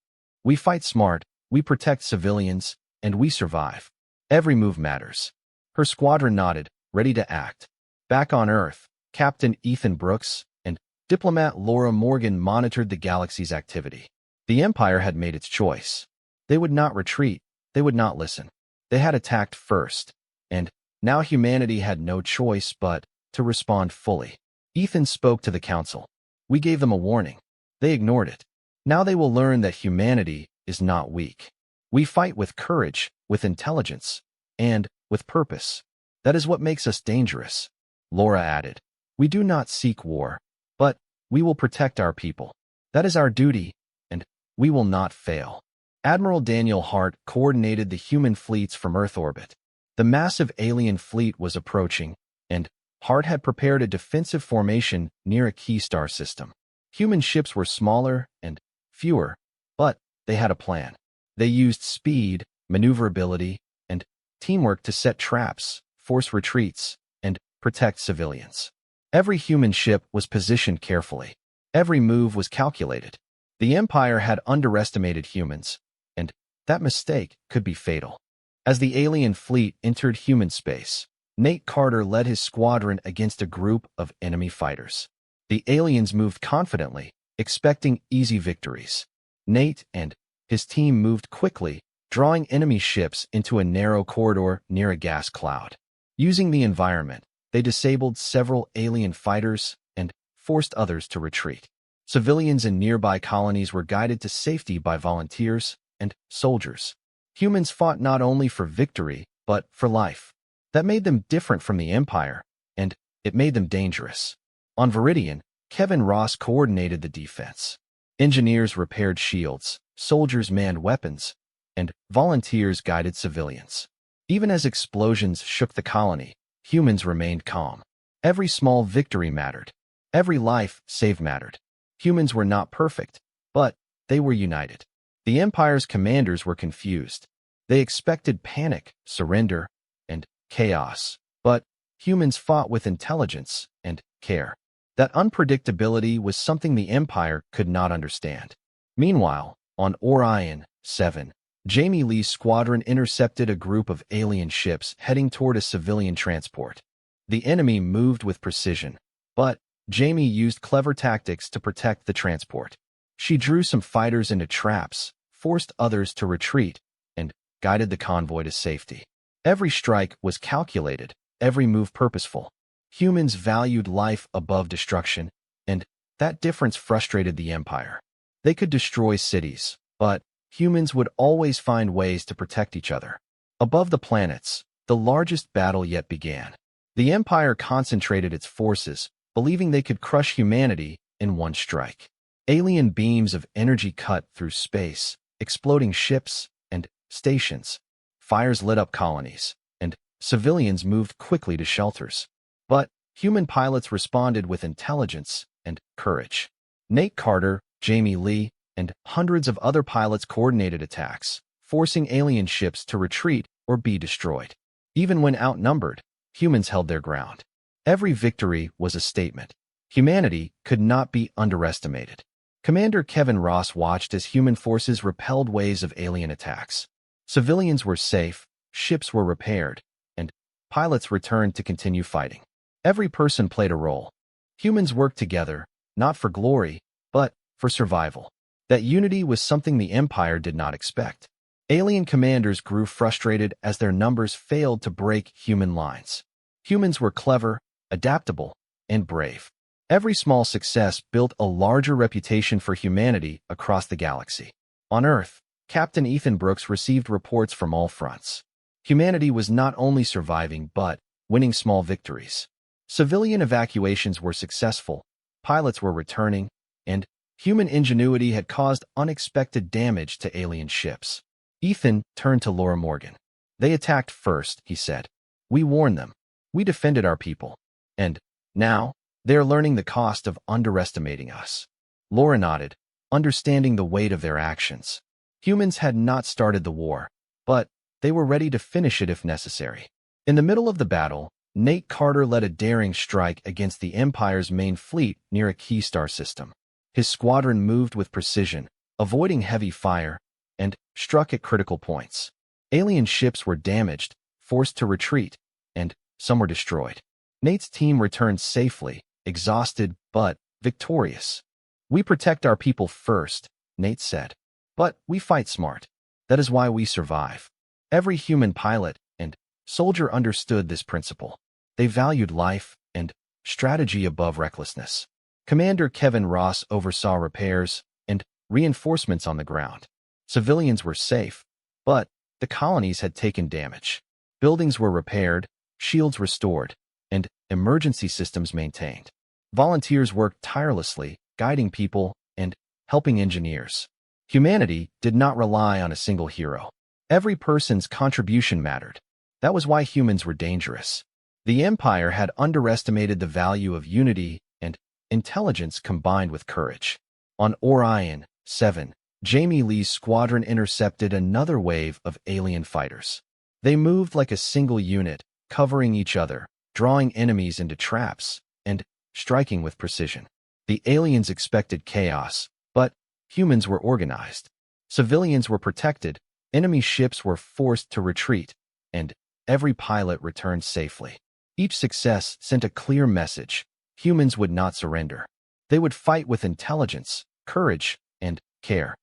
We fight smart, we protect civilians, and we survive. Every move matters. Her squadron nodded, ready to act. Back on Earth, Captain Ethan Brooks and diplomat Laura Morgan monitored the galaxy's activity. The Empire had made its choice. They would not retreat. They would not listen. They had attacked first, and now humanity had no choice but to respond fully. Ethan spoke to the Council. We gave them a warning. They ignored it. Now they will learn that humanity is not weak. We fight with courage, with intelligence, and with purpose. That is what makes us dangerous. Laura added. We do not seek war, but we will protect our people. That is our duty, and we will not fail. Admiral Daniel Hart coordinated the human fleets from Earth orbit. The massive alien fleet was approaching, and Hart had prepared a defensive formation near a key star system. Human ships were smaller and fewer, but they had a plan. They used speed, maneuverability, and teamwork to set traps, force retreats, and protect civilians. Every human ship was positioned carefully. Every move was calculated. The Empire had underestimated humans, and that mistake could be fatal. As the alien fleet entered human space, Nate Carter led his squadron against a group of enemy fighters. The aliens moved confidently, expecting easy victories. Nate and his team moved quickly, drawing enemy ships into a narrow corridor near a gas cloud. Using the environment, they disabled several alien fighters and forced others to retreat. Civilians in nearby colonies were guided to safety by volunteers and soldiers. Humans fought not only for victory, but for life. That made them different from the Empire, and it made them dangerous. On Viridian, Kevin Ross coordinated the defense. Engineers repaired shields, soldiers manned weapons, and volunteers guided civilians. Even as explosions shook the colony, humans remained calm. Every small victory mattered. Every life saved mattered. Humans were not perfect, but they were united. The Empire's commanders were confused. They expected panic, surrender, and chaos, but humans fought with intelligence and care. That unpredictability was something the Empire could not understand. Meanwhile, on Orion 7, Jamie Lee's squadron intercepted a group of alien ships heading toward a civilian transport. The enemy moved with precision, but Jamie used clever tactics to protect the transport. She drew some fighters into traps, forced others to retreat, and guided the convoy to safety. Every strike was calculated, every move purposeful. Humans valued life above destruction, and that difference frustrated the Empire. They could destroy cities, but humans would always find ways to protect each other. Above the planets, the largest battle yet began. The Empire concentrated its forces, believing they could crush humanity in one strike. Alien beams of energy cut through space, exploding ships and stations. Fires lit up colonies, and civilians moved quickly to shelters. But human pilots responded with intelligence and courage. Nate Carter, Jamie Lee, and hundreds of other pilots coordinated attacks, forcing alien ships to retreat or be destroyed. Even when outnumbered, humans held their ground. Every victory was a statement. Humanity could not be underestimated. Commander Kevin Ross watched as human forces repelled waves of alien attacks. Civilians were safe, ships were repaired, and pilots returned to continue fighting. Every person played a role. Humans worked together, not for glory, but for survival. That unity was something the Empire did not expect. Alien commanders grew frustrated as their numbers failed to break human lines. Humans were clever, adaptable, and brave. Every small success built a larger reputation for humanity across the galaxy. On Earth, Captain Ethan Brooks received reports from all fronts. Humanity was not only surviving but winning small victories. Civilian evacuations were successful, pilots were returning, and human ingenuity had caused unexpected damage to alien ships. Ethan turned to Laura Morgan. They attacked first, he said. We warned them. We defended our people. And now, they are learning the cost of underestimating us. Laura nodded, understanding the weight of their actions. Humans had not started the war, but they were ready to finish it if necessary. In the middle of the battle, Nate Carter led a daring strike against the Empire's main fleet near a key star system. His squadron moved with precision, avoiding heavy fire, and struck at critical points. Alien ships were damaged, forced to retreat, and some were destroyed. Nate's team returned safely, exhausted but victorious. "We protect our people first," Nate said. "But we fight smart. That is why we survive." Every human pilot and soldier understood this principle. They valued life and strategy above recklessness. Commander Kevin Ross oversaw repairs and reinforcements on the ground. Civilians were safe, but the colonies had taken damage. Buildings were repaired, shields restored, and emergency systems maintained. Volunteers worked tirelessly, guiding people and helping engineers. Humanity did not rely on a single hero. Every person's contribution mattered. That was why humans were dangerous. The Empire had underestimated the value of unity and intelligence combined with courage. On Orion 7, Jamie Lee's squadron intercepted another wave of alien fighters. They moved like a single unit, covering each other, drawing enemies into traps, and striking with precision. The aliens expected chaos, but humans were organized. Civilians were protected, enemy ships were forced to retreat, and every pilot returned safely. Each success sent a clear message: humans would not surrender. They would fight with intelligence, courage, and care.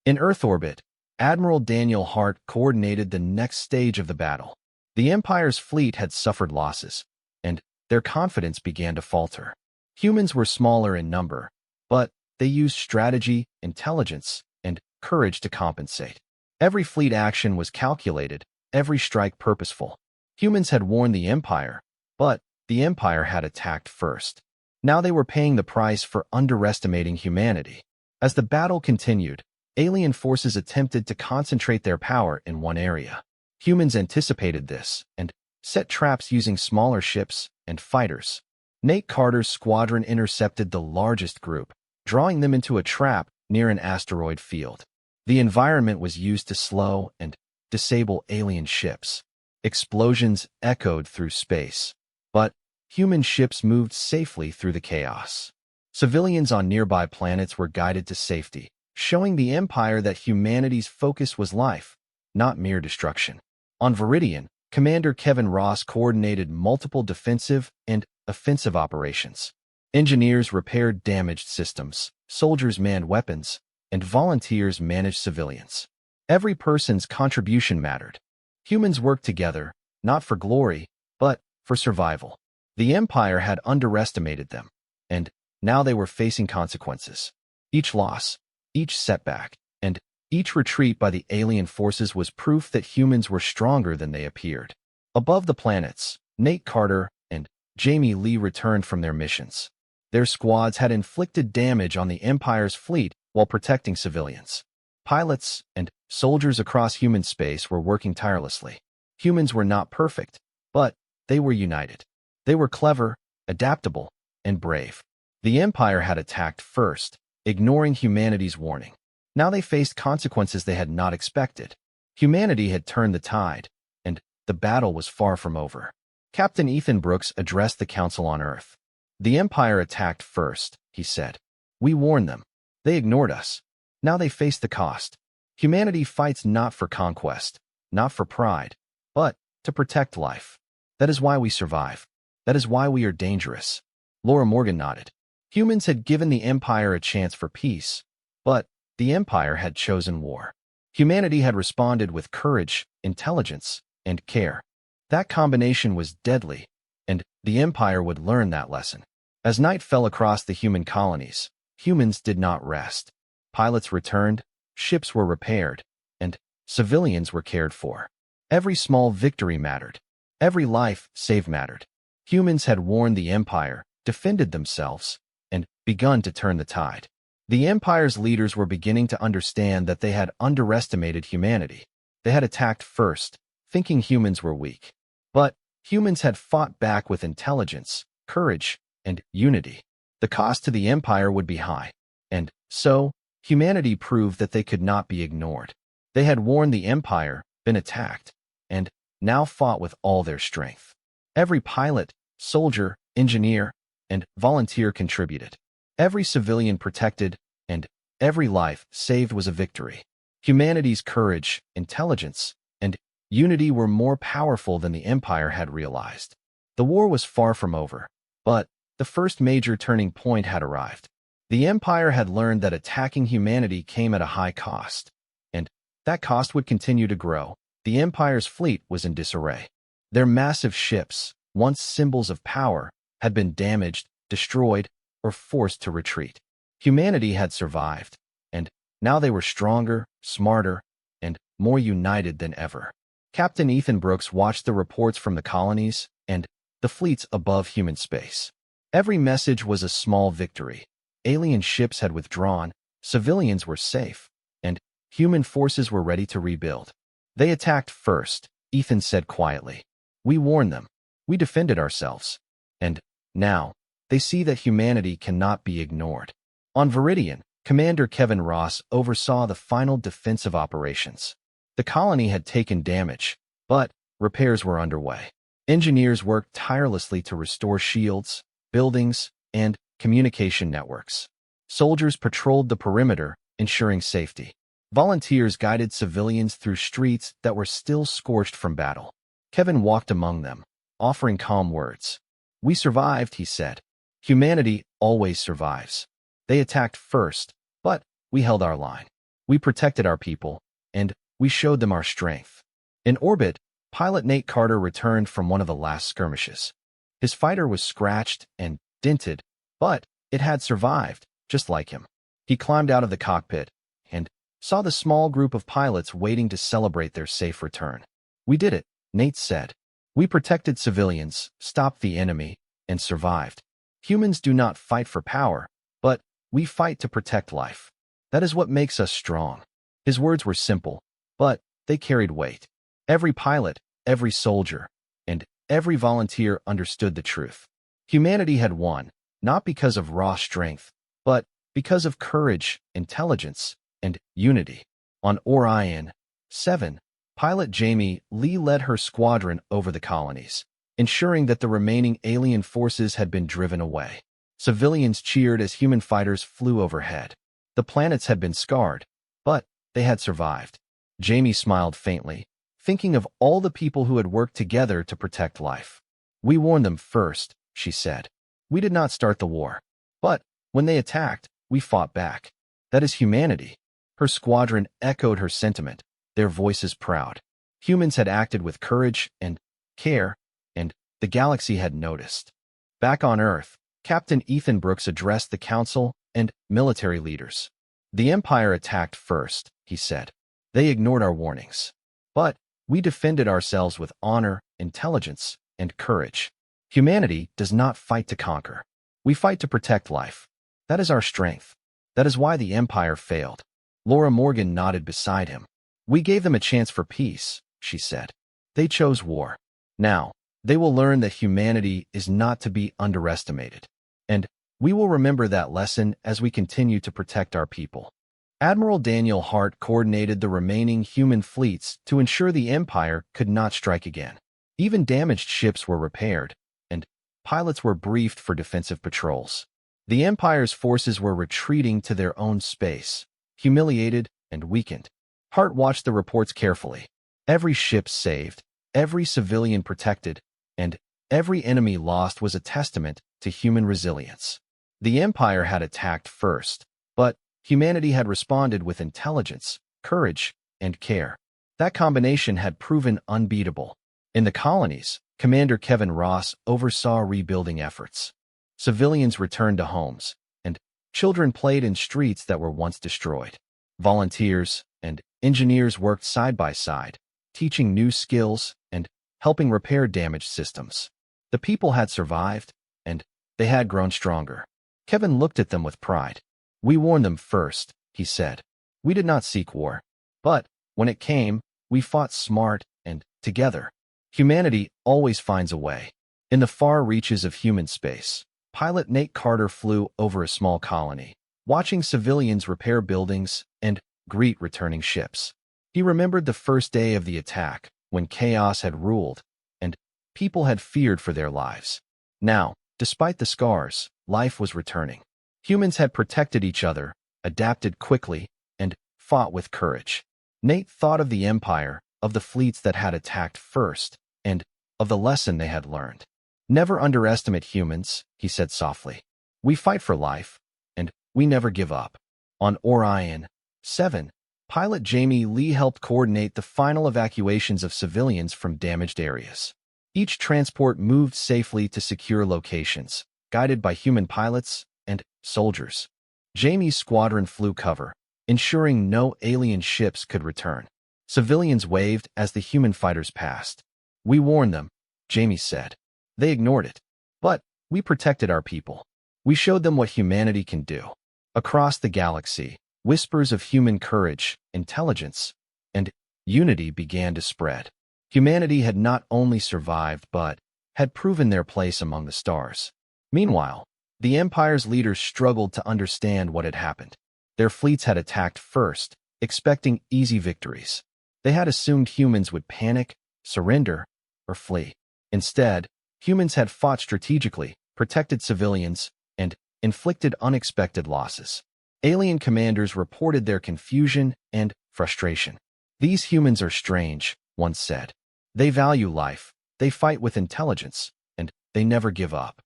In Earth orbit, Admiral Daniel Hart coordinated the next stage of the battle. The Empire's fleet had suffered losses, and their confidence began to falter. Humans were smaller in number, but they used strategy, intelligence, and courage to compensate. Every fleet action was calculated, every strike purposeful. Humans had warned the Empire, but the Empire had attacked first. Now they were paying the price for underestimating humanity. As the battle continued, alien forces attempted to concentrate their power in one area. Humans anticipated this and set traps using smaller ships and fighters. Nate Carter's squadron intercepted the largest group, drawing them into a trap near an asteroid field. The environment was used to slow and disable alien ships. Explosions echoed through space, but human ships moved safely through the chaos. Civilians on nearby planets were guided to safety, showing the Empire that humanity's focus was life, not mere destruction. On Viridian, Commander Kevin Ross coordinated multiple defensive and offensive operations. Engineers repaired damaged systems, soldiers manned weapons, and volunteers managed civilians. Every person's contribution mattered. Humans worked together, not for glory, but for survival. The Empire had underestimated them, and now they were facing consequences. Each loss, each setback, and each retreat by the alien forces was proof that humans were stronger than they appeared. Above the planets, Nate Carter and Jamie Lee returned from their missions. Their squads had inflicted damage on the Empire's fleet while protecting civilians. Pilots and soldiers across human space were working tirelessly. Humans were not perfect, but they were united. They were clever, adaptable, and brave. The Empire had attacked first, ignoring humanity's warning. Now they faced consequences they had not expected. Humanity had turned the tide, and the battle was far from over. Captain Ethan Brooks addressed the Council on Earth. "The Empire attacked first," he said. "We warned them. They ignored us. Now they face the cost. Humanity fights not for conquest, not for pride, but to protect life. That is why we survive. That is why we are dangerous." Laura Morgan nodded. Humans had given the Empire a chance for peace, but the Empire had chosen war. Humanity had responded with courage, intelligence, and care. That combination was deadly, and the Empire would learn that lesson. As night fell across the human colonies, humans did not rest. Pilots returned, ships were repaired, and civilians were cared for. Every small victory mattered. Every life saved mattered. Humans had warned the Empire, defended themselves, and begun to turn the tide. The Empire's leaders were beginning to understand that they had underestimated humanity. They had attacked first, thinking humans were weak. But humans had fought back with intelligence, courage, and unity. The cost to the Empire would be high, and so humanity proved that they could not be ignored. They had warned the Empire, been attacked, and now fought with all their strength. Every pilot, soldier, engineer, and volunteer contributed. Every civilian protected, and every life saved was a victory. Humanity's courage, intelligence, and unity were more powerful than the Empire had realized. The war was far from over, but the first major turning point had arrived. The Empire had learned that attacking humanity came at a high cost, and that cost would continue to grow. The Empire's fleet was in disarray. Their massive ships, once symbols of power, had been damaged, destroyed, or forced to retreat. Humanity had survived, and now they were stronger, smarter, and more united than ever. Captain Ethan Brooks watched the reports from the colonies and the fleets above human space. Every message was a small victory. Alien ships had withdrawn, civilians were safe, and human forces were ready to rebuild. They attacked first, Ethan said quietly. We warned them. We defended ourselves. And now, they see that humanity cannot be ignored. On Viridian, Commander Kevin Ross oversaw the final defensive operations. The colony had taken damage, but repairs were underway. Engineers worked tirelessly to restore shields, buildings, and communication networks. Soldiers patrolled the perimeter, ensuring safety. Volunteers guided civilians through streets that were still scorched from battle. Kevin walked among them, offering calm words. We survived, he said. Humanity always survives. They attacked first, but we held our line. We protected our people, and we showed them our strength. In orbit, pilot Nate Carter returned from one of the last skirmishes. His fighter was scratched and dented, but it had survived, just like him. He climbed out of the cockpit and saw the small group of pilots waiting to celebrate their safe return. We did it, Nate said. We protected civilians, stopped the enemy, and survived. Humans do not fight for power, but we fight to protect life. That is what makes us strong. His words were simple, but they carried weight. Every pilot, every soldier, and every volunteer understood the truth. Humanity had won, not because of raw strength, but because of courage, intelligence, and unity. On Orion 7, pilot Jamie Lee led her squadron over the colonies, ensuring that the remaining alien forces had been driven away. Civilians cheered as human fighters flew overhead. The planets had been scarred, but they had survived. Jamie smiled faintly, thinking of all the people who had worked together to protect life. We warned them first, she said. We did not start the war. But when they attacked, we fought back. That is humanity. Her squadron echoed her sentiment, their voices proud. Humans had acted with courage and care, and the galaxy had noticed. Back on Earth, Captain Ethan Brooks addressed the council and military leaders. The Empire attacked first, he said. They ignored our warnings. But we defended ourselves with honor, intelligence, and courage. Humanity does not fight to conquer. We fight to protect life. That is our strength. That is why the Empire failed. Laura Morgan nodded beside him. We gave them a chance for peace, she said. They chose war. Now, they will learn that humanity is not to be underestimated. And we will remember that lesson as we continue to protect our people. Admiral Daniel Hart coordinated the remaining human fleets to ensure the Empire could not strike again. Even damaged ships were repaired, and pilots were briefed for defensive patrols. The Empire's forces were retreating to their own space, humiliated and weakened. Hart watched the reports carefully. Every ship saved, every civilian protected, and every enemy lost was a testament to human resilience. The Empire had attacked first, but humanity had responded with intelligence, courage, and care. That combination had proven unbeatable. In the colonies, Commander Kevin Ross oversaw rebuilding efforts. Civilians returned to homes, and children played in streets that were once destroyed. Volunteers and engineers worked side by side, teaching new skills and helping repair damaged systems. The people had survived, and they had grown stronger. Kevin looked at them with pride. We warned them first, he said. We did not seek war. But when it came, we fought smart and together. Humanity always finds a way. In the far reaches of human space, pilot Nate Carter flew over a small colony, watching civilians repair buildings and greet returning ships. He remembered the first day of the attack, when chaos had ruled, and people had feared for their lives. Now, despite the scars, life was returning. Humans had protected each other, adapted quickly, and fought with courage. Nate thought of the Empire of the fleets that had attacked first, and of the lesson they had learned. "Never underestimate humans," he said softly. "We fight for life, and we never give up." On Orion 7, pilot Jamie Lee helped coordinate the final evacuations of civilians from damaged areas. Each transport moved safely to secure locations, guided by human pilots and soldiers. Jamie's squadron flew cover, ensuring no alien ships could return. Civilians waved as the human fighters passed. "We warned them," Jamie said. "They ignored it. But we protected our people. We showed them what humanity can do." Across the galaxy, whispers of human courage, intelligence, and unity began to spread. Humanity had not only survived but had proven their place among the stars. Meanwhile, the Empire's leaders struggled to understand what had happened. Their fleets had attacked first, expecting easy victories. They had assumed humans would panic, surrender, or flee. Instead, humans had fought strategically, protected civilians, and inflicted unexpected losses. Alien commanders reported their confusion and frustration. "These humans are strange," one said. "They value life, they fight with intelligence, and they never give up."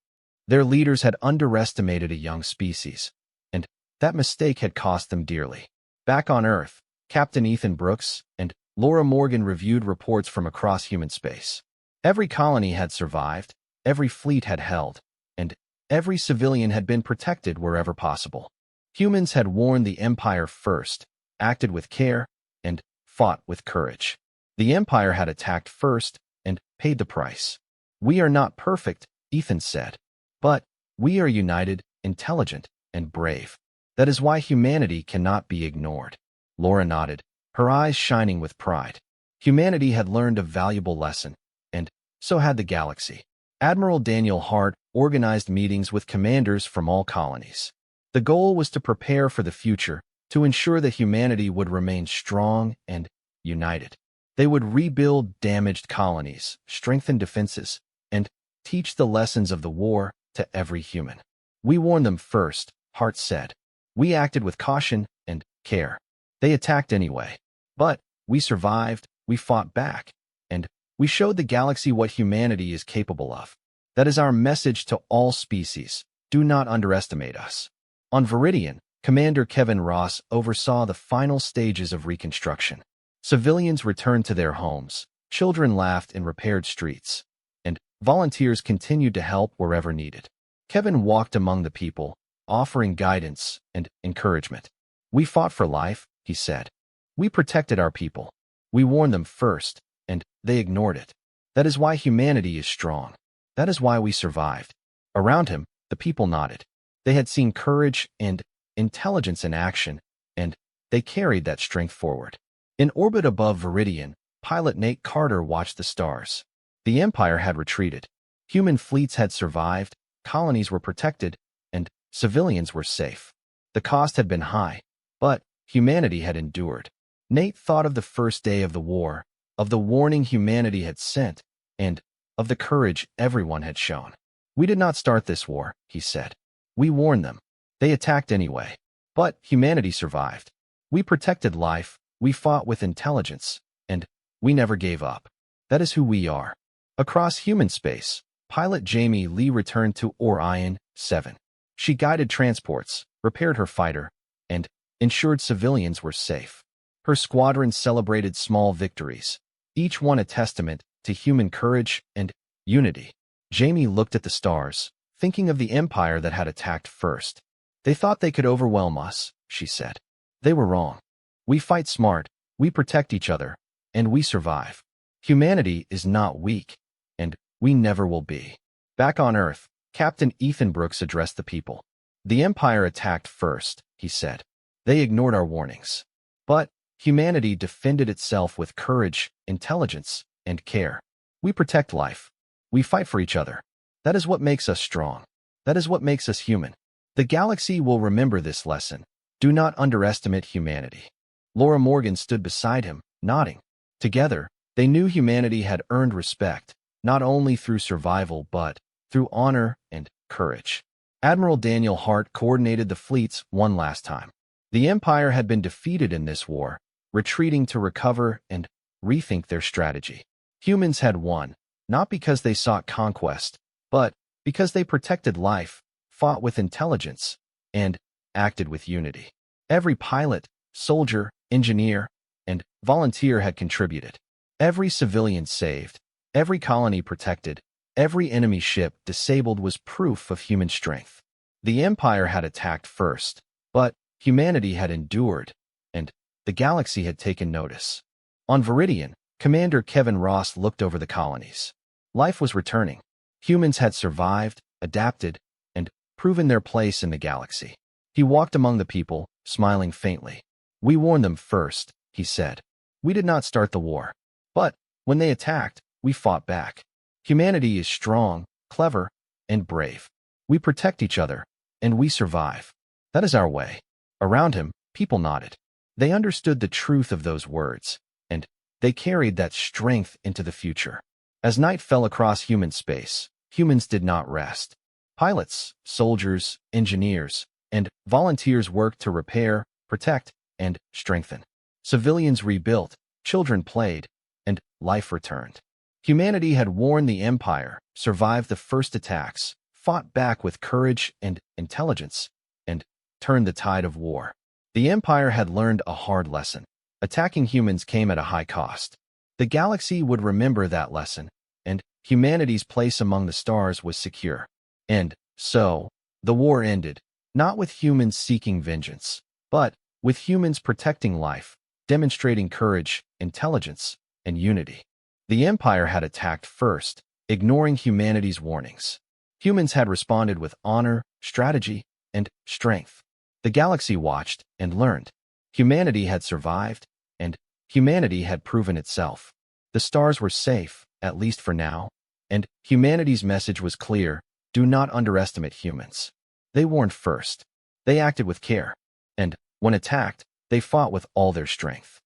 Their leaders had underestimated a young species, and that mistake had cost them dearly. Back on Earth, Captain Ethan Brooks and Laura Morgan reviewed reports from across human space. Every colony had survived, every fleet had held, and every civilian had been protected wherever possible. Humans had warned the Empire first, acted with care, and fought with courage. The Empire had attacked first and paid the price. "We are not perfect," Ethan said, "but we are united, intelligent, and brave. That is why humanity cannot be ignored." Laura nodded, her eyes shining with pride. Humanity had learned a valuable lesson, and so had the galaxy. Admiral Daniel Hart organized meetings with commanders from all colonies. The goal was to prepare for the future, to ensure that humanity would remain strong and united. They would rebuild damaged colonies, strengthen defenses, and teach the lessons of the war to every human. "We warned them first," Hart said. "We acted with caution and care. They attacked anyway. But we survived, we fought back, and we showed the galaxy what humanity is capable of. That is our message to all species. Do not underestimate us." On Viridian, Commander Kevin Ross oversaw the final stages of reconstruction. Civilians returned to their homes, children laughed in repaired streets, and volunteers continued to help wherever needed. Kevin walked among the people, offering guidance and encouragement. "We fought for life," he said. "We protected our people. We warned them first, and they ignored it. That is why humanity is strong. That is why we survived." Around him, the people nodded. They had seen courage and intelligence in action, and they carried that strength forward. In orbit above Viridian, pilot Nate Carter watched the stars. The Empire had retreated. Human fleets had survived, colonies were protected, and civilians were safe. The cost had been high, but humanity had endured. Nate thought of the first day of the war, of the warning humanity had sent, and of the courage everyone had shown. "We did not start this war," he said. "We warned them. They attacked anyway. But humanity survived. We protected life, we fought with intelligence, and we never gave up. That is who we are." Across human space, pilot Jamie Lee returned to Orion 7. She guided transports, repaired her fighter, and ensured civilians were safe. Her squadron celebrated small victories, each one a testament to human courage and unity. Jamie looked at the stars, thinking of the Empire that had attacked first. "They thought they could overwhelm us," she said. "They were wrong. We fight smart, we protect each other, and we survive. Humanity is not weak, and we never will be." Back on Earth, Captain Ethan Brooks addressed the people. "The Empire attacked first," he said. "They ignored our warnings. But humanity defended itself with courage, intelligence, and care. We protect life. We fight for each other. That is what makes us strong. That is what makes us human. The galaxy will remember this lesson. Do not underestimate humanity." Laura Morgan stood beside him, nodding. Together, they knew humanity had earned respect, not only through survival but through honor and courage. Admiral Daniel Hart coordinated the fleets one last time. The Empire had been defeated in this war, retreating to recover and rethink their strategy. Humans had won, not because they sought conquest, but because they protected life, fought with intelligence, and acted with unity. Every pilot, soldier, engineer, and volunteer had contributed. Every civilian saved, every colony protected, every enemy ship disabled was proof of human strength. The Empire had attacked first, but humanity had endured, and the galaxy had taken notice. On Viridian, Commander Kevin Ross looked over the colonies. Life was returning. Humans had survived, adapted, and proven their place in the galaxy. He walked among the people, smiling faintly. "We warned them first," he said. "We did not start the war. But when they attacked, we fought back. Humanity is strong, clever, and brave. We protect each other, and we survive. That is our way." Around him, people nodded. They understood the truth of those words, and they carried that strength into the future. As night fell across human space, humans did not rest. Pilots, soldiers, engineers, and volunteers worked to repair, protect, and strengthen. Civilians rebuilt, children played, and life returned. Humanity had warned the Empire, survived the first attacks, fought back with courage and intelligence, and turned the tide of war. The Empire had learned a hard lesson. Attacking humans came at a high cost. The galaxy would remember that lesson, and humanity's place among the stars was secure. And so, the war ended, not with humans seeking vengeance, but with humans protecting life, demonstrating courage, intelligence, and unity. The Empire had attacked first, ignoring humanity's warnings. Humans had responded with honor, strategy, and strength. The galaxy watched and learned. Humanity had survived, and humanity had proven itself. The stars were safe, at least for now, and humanity's message was clear: do not underestimate humans. They warned first. They acted with care, and when attacked, they fought with all their strength.